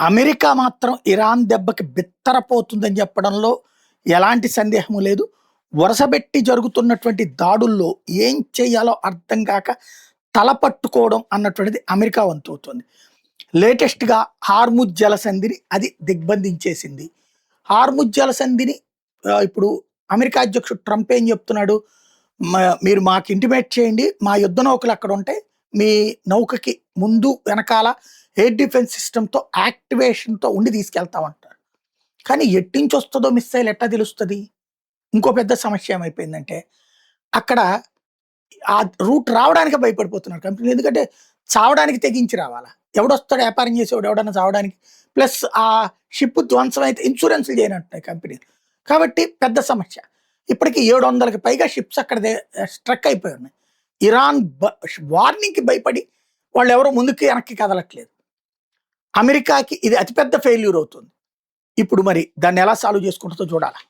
America మాత్రం Iran దెబ్బకి బిత్తరపోతుందని చెప్పడంలో ఎలాంటి సందేహము లేదు. వరుసబెట్టి జరుగుతున్నటువంటి దాడుల్లో ఏం చేయాలో అర్థం కాక తలపట్టుకోవడం అన్నటువంటిది అమెరికా వంతవుతుంది. లేటెస్ట్‌గా హార్ముజ్ జలసంధిని అది దిగ్బంధించేసింది. హార్ముజ్ జలసంధిని ఇప్పుడు అమెరికా అధ్యక్షుడు ట్రంప్ ఏం చెప్తున్నాడు? మీరు మాకు ఇంటిమేట్ చేయండి. మా యుద్ధ నౌకలు అక్కడుంటాయి. మీ నౌకకి ముందు వెనకాల ఎయిర్ డిఫెన్స్ సిస్టమ్‌తో యాక్టివేషన్‌తో ఉండి తీసుకెళ్తామంటారు. కానీ ఎట్టించొస్తదో మిస్సైల్ ఎట్టా తెలుస్తది? ఇంకో పెద్ద సమస్య ఏమైపోయిందంటే, అక్కడ ఆ రూట్ రావడానికే భయపడిపోతున్నారు కంపెనీలు. ఎందుకంటే చావడానికి తెగించి రావాలా? ఎవడొస్తాడు వ్యాపారం చేసేవాడు ఎవడన్నా చావడానికి? ప్లస్ ఆ షిప్ ధ్వంసమైతే ఇన్స్యూరెన్స్‌లు చేయనంటున్నాయి కంపెనీలు. కాబట్టి పెద్ద సమస్య. ఇప్పటికి 700కి పైగా షిప్స్ అక్కడ స్ట్రక్ అయిపోయి ఉన్నాయి. ఇరాన్ వార్నింగ్‌కి భయపడి వాళ్ళెవరు ముందుకి, వెనక్కి కదలట్లేదు. అమెరికాకి ఇది అతిపెద్ద ఫెయిల్యూర్ అవుతుంది. ఇప్పుడు మరి దాన్ని ఎలా సాల్వ్ చేసుకుంటుందో చూడాలా.